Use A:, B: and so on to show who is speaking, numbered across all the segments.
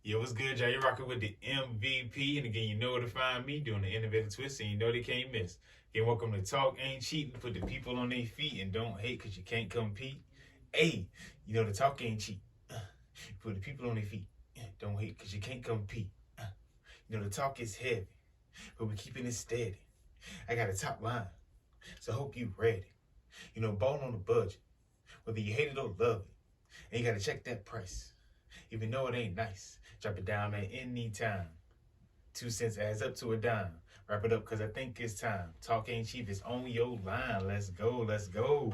A: Yo, what's good, y'all? You're rocking with the MVP. And again, you know where to find me doing the innovative twist, and you know they can't miss. Again, welcome to Talk Ain't Cheating. Put the people on their feet and don't hate because you can't compete. Hey, you know the talk ain't cheap. Put the people on their feet. Don't hate because you can't compete. You know the talk is heavy, but we're keeping it steady. I got a top line, so hope you ready. You know, ball on the budget, whether you hate it or love it. And you got to check that price. Even though it ain't nice, drop it down at any time. 2 cents adds up to a dime. Wrap it up because I think it's time. Talk ain't cheap, it's on your line. Let's go, let's go.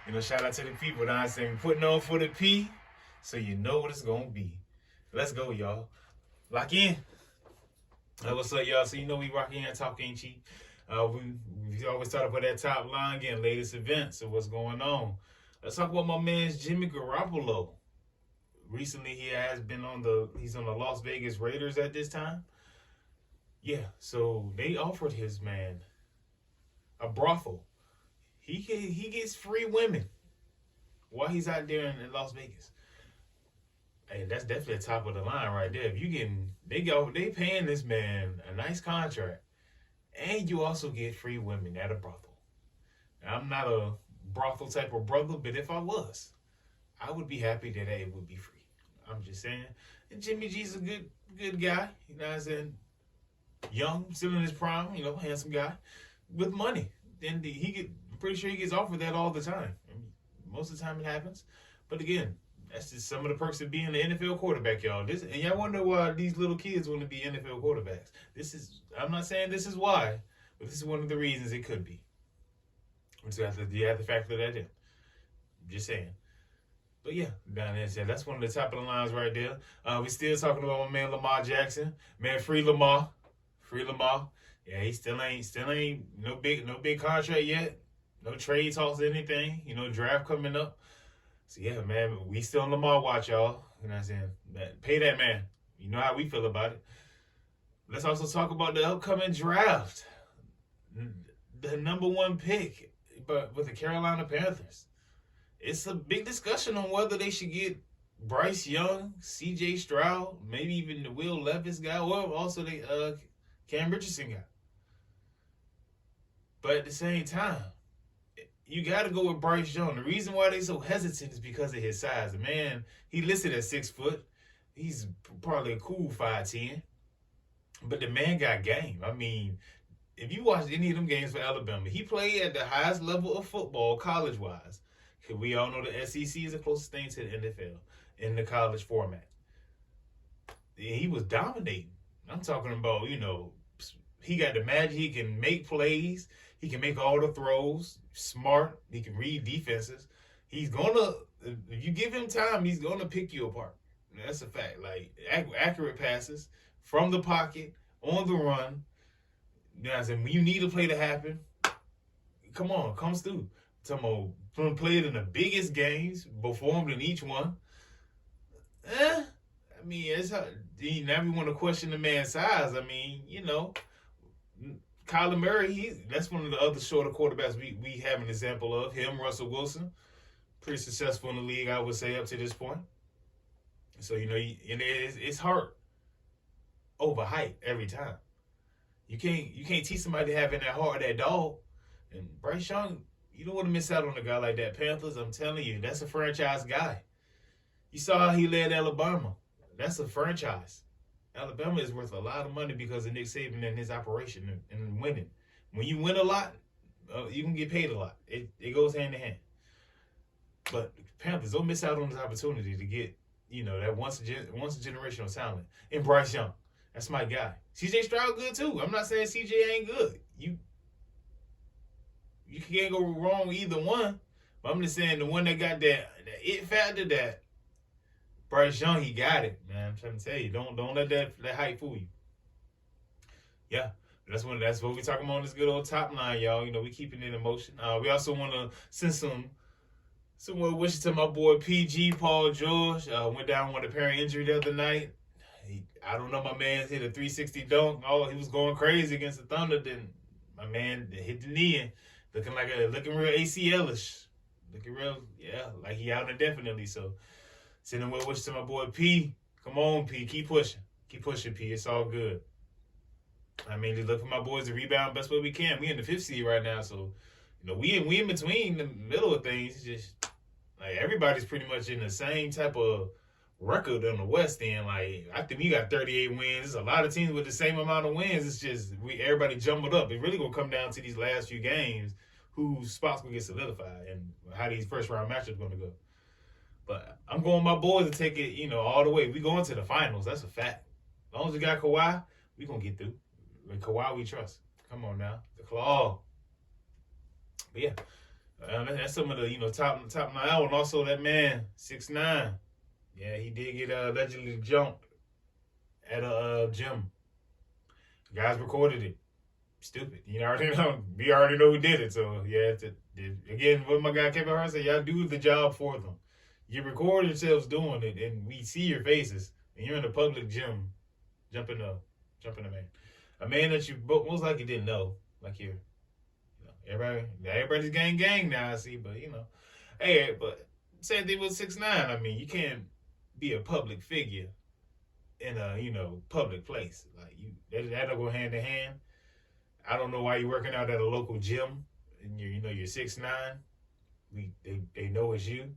A: You know, shout out to the people that I'm saying putting on for the P, so you know what it's going to be. Let's go, y'all. Lock in. What's up, y'all? So you know we rocking and Talk ain't cheap. We always start up with that top line, getting latest events of what's going on. Let's talk about my man's Jimmy Garoppolo. Recently, he's on the Las Vegas Raiders at this time. Yeah, so they offered his man a brothel. He gets free women while he's out there in Las Vegas. Hey, that's definitely the top of the line right there. If you they paying this man a nice contract, and you also get free women at a brothel. Now, I'm not a brothel type of brother, but if I was, I would be happy that it would be free. I'm just saying. And Jimmy G's a good guy. You know what I'm saying? Young, still in his prime, handsome guy with money. Then I'm pretty sure he gets offered that all the time. I mean, most of the time it happens. But again, that's just some of the perks of being an NFL quarterback, y'all. And y'all wonder why these little kids want to be NFL quarterbacks. I'm not saying this is why, but this is one of the reasons it could be. So you have to factor that in. I'm just saying. But yeah, down there, that's one of the top of the lines right there. We still talking about my man Lamar Jackson. Man, free Lamar. Free Lamar. Yeah, he still ain't no big contract yet. No trade talks or anything. Draft coming up. So yeah, man, we still on Lamar watch, y'all. You know what I'm saying? Pay that man. You know how we feel about it. Let's also talk about the upcoming draft. The number 1 pick, but with the Carolina Panthers. It's a big discussion on whether they should get Bryce Young, C.J. Stroud, maybe even the Will Levis guy, or also the Cam Richardson guy. But at the same time, you got to go with Bryce Young. The reason why they so hesitant is because of his size. The man, he listed at 6 foot. He's probably a cool 5'10". But the man got game. I mean, if you watch any of them games for Alabama, he played at the highest level of football, college-wise. Because we all know the SEC is the closest thing to the NFL in the college format. He was dominating. I'm talking about, he got the magic. He can make plays. He can make all the throws. Smart. He can read defenses. If you give him time, he's going to pick you apart. That's a fact. Like, accurate passes from the pocket, on the run. You know what I'm saying? When you need a play to happen, comes through. Talking about played in the biggest games, performed in each one. I mean, it's hard. Now we want to question the man's size. I mean, Kyler Murray, that's one of the other shorter quarterbacks we have an example of. Him, Russell Wilson, pretty successful in the league, I would say, up to this point. So, it's hard over height every time. You can't teach somebody having that heart, that dog. And Bryce Young, you don't want to miss out on a guy like that. Panthers, I'm telling you, that's a franchise guy. You saw how he led Alabama. That's a franchise. Alabama is worth a lot of money because of Nick Saban and his operation and winning. When you win a lot, you can get paid a lot. It goes hand in hand. But Panthers, don't miss out on this opportunity to get, that once a generational talent. And Bryce Young, that's my guy. C.J. Stroud good too. I'm not saying C.J. ain't good. You can't go wrong with either one. But I'm just saying the one that got that it factor, that Bryce Young, he got it, man. I'm trying to tell you, don't let that hype fool you. Yeah, that's what we're talking about on this good old top line, y'all. We keeping it in motion. We also want to send some well wishes to my boy PG Paul George. Went down with a parent injury the other night. I don't know, my man hit a 360 dunk. Oh, he was going crazy against the Thunder. Then my man hit the knee and looking real ACL-ish. Looking real, like he out indefinitely. So Sending well wishes to my boy P. Come on, P. Keep pushing. Keep pushing, P. It's all good. I mean, just look for my boys to rebound best way we can. We in the 5th seed right now, so we in between the middle of things. It's just like everybody's pretty much in the same type of record on the West End. Like I think we got 38 wins. There's a lot of teams with the same amount of wins. It's just everybody jumbled up. It really gonna come down to these last few games, whose spots gonna get solidified and how these first round matchups gonna go. But I'm going with my boys to take it, all the way. We going to the finals. That's a fact. As long as we got Kawhi, we gonna get through. And Kawhi we trust. Come on now, the claw. But yeah, that's some of the top 9. And also that man 6'9". Yeah, he did get allegedly jumped at a gym. The guys recorded it. Stupid. We already know who did it. So yeah, again, what my guy Kevin Hart said, y'all do the job for them. You record yourselves doing it, and we see your faces, and you're in a public gym, jumping a man. A man that you most likely didn't know, like everybody's gang now, I see, but hey, but same thing with 6ix9ine. I mean, you can't be a public figure in a public place. Like that don't go hand in hand. I don't know why you're working out at a local gym and you're 6'9". They know it's you.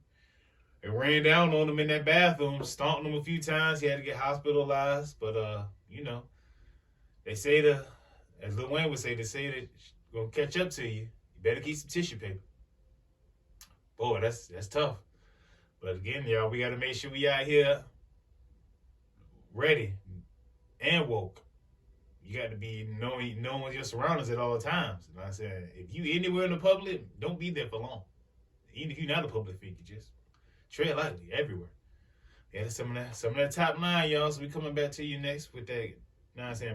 A: They ran down on him in that bathroom, stomped him a few times. He had to get hospitalized, but they say as Lil Wayne would say, they say that gonna catch up to you. You better keep some tissue paper. Boy, that's tough. But again, y'all, we gotta make sure we out here ready and woke. You got to be knowing your surroundings at all times. You know what I'm saying? If you anywhere in the public, don't be there for long. Even if you're not a public figure, just tread lightly everywhere. Yeah, that's some of that top 9, y'all. So we coming back to you next with that,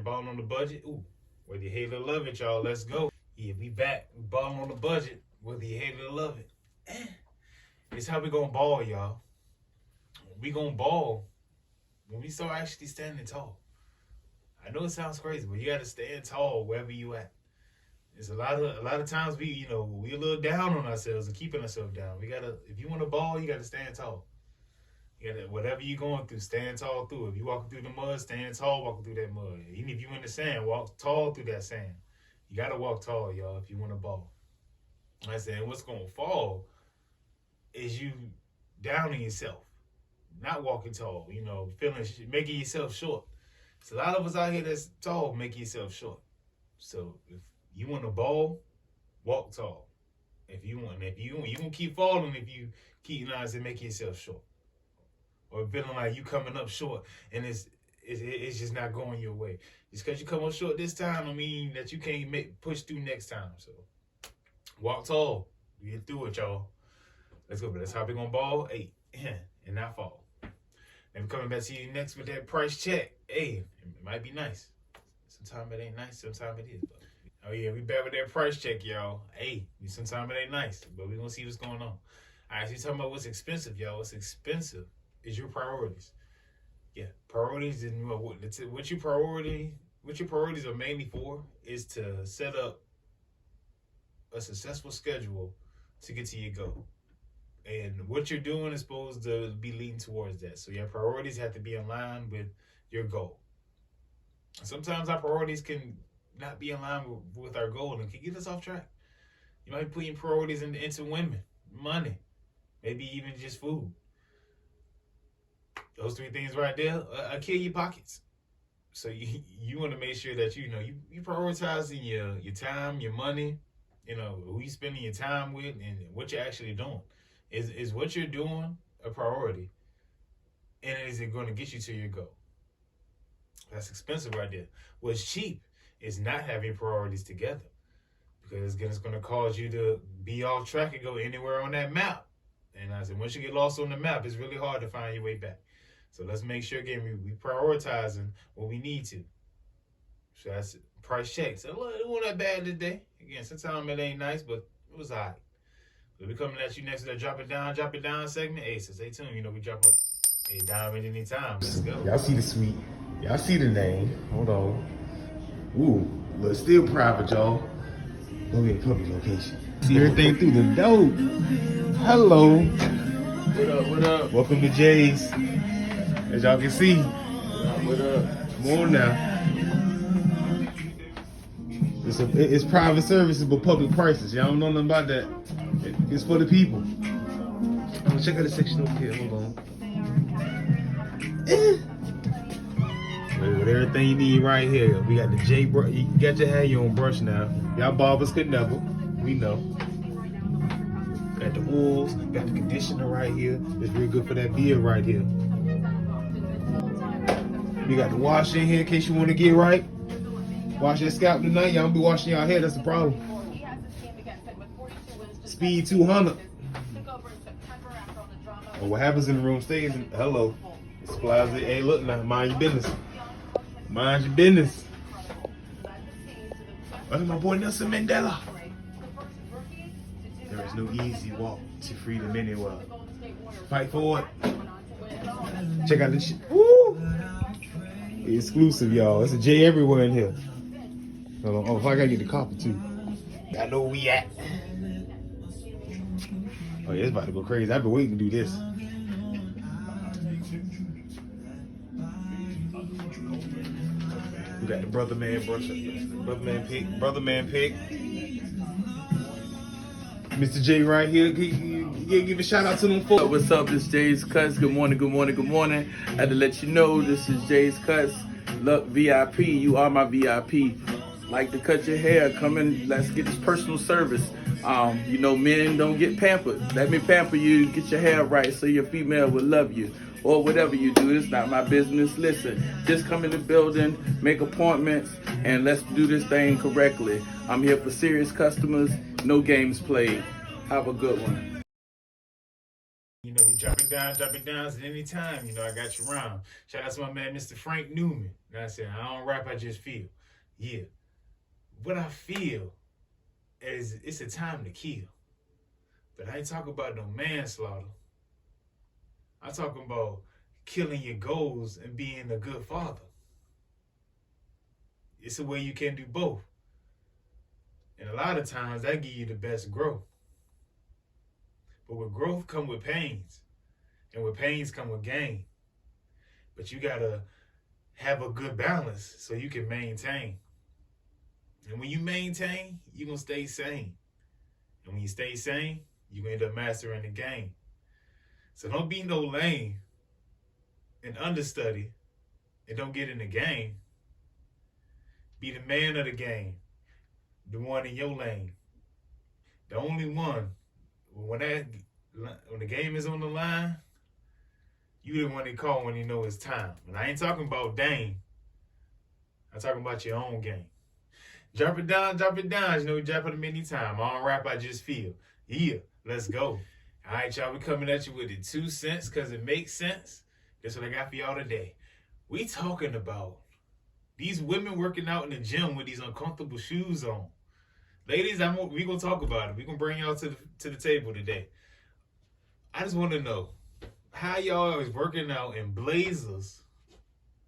A: balling on the budget. Ooh, whether you hate it or love it, y'all, let's go. Yeah, we back. We balling on the budget, whether you hate it or love it. It's how we gonna ball, y'all. We gonna ball when we start actually standing tall. I know it sounds crazy, but you got to stand tall wherever you at. There's a lot of times we a little down on ourselves and keeping ourselves down. If you want to ball, you got to stand tall. You got to, whatever you're going through, stand tall through. If you walking through the mud, stand tall walking through that mud. Even if you in the sand, walk tall through that sand. You got to walk tall, y'all, if you want to ball. Like I said, what's going to fall is you downing yourself, not walking tall, making yourself short. So a lot of us out here that's tall, make yourself short. So if you want to ball, walk tall. If you gonna keep falling if you keep making yourself short. Or feeling like you coming up short and it's just not going your way. Just because you come up short this time don't mean that you can't push through next time. So walk tall. We get through it, y'all. Let's go. But that's how we gonna ball. Hey, and not fall. And we're coming back to you next with that price check. Hey, it might be nice. Sometimes it ain't nice. Sometimes it is. But, oh, yeah, we back with that price check, y'all. Hey, sometimes it ain't nice. But we're going to see what's going on. All right, so you're talking about what's expensive, y'all. What's expensive is your priorities. Yeah, priorities and what your priorities are mainly for is to set up a successful schedule to get to your goal. And what you're doing is supposed to be leading towards that. So your priorities have to be in line with your goal. Sometimes our priorities can not be in line with our goal and can get us off track. You might be putting priorities into women, money, maybe even just food. Those 3 things right there kill your pockets. So you want to make sure that you prioritizing your time, your money, who you spending your time with, and what you're actually doing. Is what you're doing a priority? And is it going to get you to your goal? That's expensive right there. What's cheap is not having priorities together. Because it's going to cause you to be off track and go anywhere on that map. And I said, once you get lost on the map, it's really hard to find your way back. So let's make sure, again, we prioritizing what we need to. So that's it. Price check. So it wasn't that bad today. Again, sometimes it ain't nice, but it was all right. We'll be coming at you next to that Drop It Down segment. Hey, so stay tuned. We drop a dime at any time. Let's go.
B: Y'all see the suite. Y'all see the name. Hold on. Ooh, but still private, y'all. Gonna be a public location. See everything through the door. Hello.
C: What up? What up?
B: Welcome to Jay's. As y'all can see,
C: What up?
B: come on now. It's private services but public prices. Y'all don't know nothing about that. It's for the people. Oh, check out the section over here. Hold on. With everything you need right here. We got the J brush. You got your hair your own brush now. Y'all barbers could never. We know. Got the oils. Got the conditioner right here. It's real good for that beard right here. We got the wash in here in case you want to get right. Wash your scalp tonight. Y'all don't be washing y'all hair. That's the problem. Speed 200. And what happens in the room stays in. Hello. It supplies it. Hey, look now. Mind your business. Mind your business. That's my boy Nelson Mandela. There is no easy walk to freedom anywhere. Fight for it. Check out this shit. Woo! Exclusive, y'all. It's a J everywhere in here. Hold on. Oh, if I gotta get the copper too. I know where we at. Oh yeah, it's about to go crazy. I've been waiting to do this. We got the brother man brush up. Brother man pick. Mr. J right here. Give a shout out to them folks.
C: What's up? This is Jay's Cuts. Good morning, good morning, good morning. I had to let you know this is Jay's Cuts. Look, VIP, you are my VIP. Like to cut your hair, come in, let's get this personal service. You know, men don't get pampered. Let me pamper you, get your hair right so your female will love you. Or whatever you do, it's not my business. Listen, just come in the building, make appointments, and let's do this thing correctly. I'm here for serious customers, no games played. Have a good one.
A: You know, we drop it down at any time. You know, I got you around. Shout out to my man, Mr. Frank Newman. You know what I'm saying? I don't rap, I just feel. Yeah. What I feel is it's a time to kill. But I ain't talking about no manslaughter. I'm talking about killing your goals and being a good father. It's a way you can do both. And a lot of times that give you the best growth. But with growth come with pains. And with pains come with gain. But you gotta have a good balance so you can maintain. And when you maintain, you're gonna stay sane. And when you stay sane, you're gonna end up mastering the game. So don't be no lame and understudy and don't get in the game. Be the man of the game. The one in your lane. The only one. When the game is on the line, you the one they call when you know it's time. And I ain't talking about Dame. I'm talking about your own game. Drop it down. You know, we drop it a many times. I don't rap, I just feel. Yeah, let's go. All right, y'all, we coming at you with the 2 cents because it makes sense. That's what I got for y'all today. We talking about these women working out in the gym with these uncomfortable shoes on. Ladies, we gonna talk about it. We gonna bring y'all to the table today. I just want to know how y'all is working out in blazers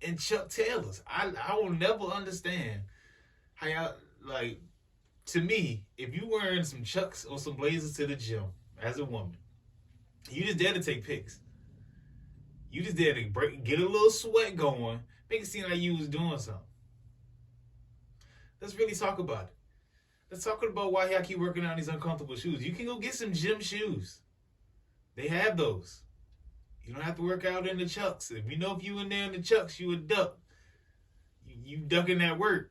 A: and Chuck Taylors. I will never understand how y'all, like, to me, if you wearing some Chucks or some blazers to the gym as a woman, you just there to take pics. You just there to get a little sweat going, make it seem like you was doing something. Let's really talk about it. Let's talk about why y'all keep working on these uncomfortable shoes. You can go get some gym shoes. They have those. You don't have to work out in the Chucks. If you know if you in there in the Chucks, you a duck. You ducking that work.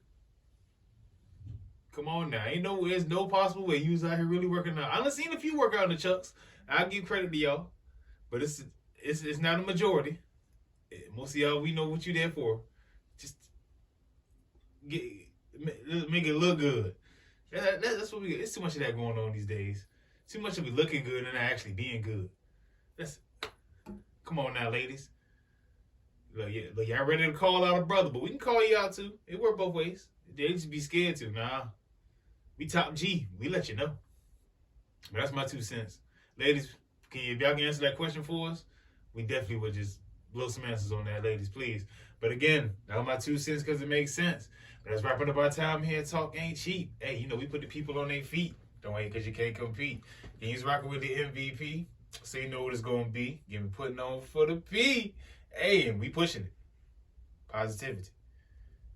A: Come on now. There's no possible way you was out here really working out. I done seen a few work out in the Chucks. I'll give credit to y'all. But it's not a majority. Most of y'all, we know what you there for. Just make it look good. That's what we get. It's too much of that going on these days. Too much of it looking good and not actually being good. Come on now, ladies. Look, y'all ready to call out a brother, but we can call you out too. It work both ways. They just be scared to. Nah. We top G. We let you know. But that's my 2 cents. Ladies, if y'all can answer that question for us, we definitely would just blow some answers on that, ladies, please. But again, that was my 2 cents because it makes sense. But that's wrapping up our time here. Talk ain't cheap. Hey, we put the people on their feet. Don't wait because you can't compete. And he's rocking with the MVP. So you know what it's going to be. Give me putting on for the P. Hey, and we pushing it. Positivity.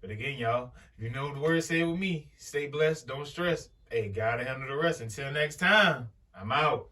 A: But again, y'all, if you know what the word say with me, stay blessed, don't stress. Hey, gotta handle the rest. Until next time, I'm out.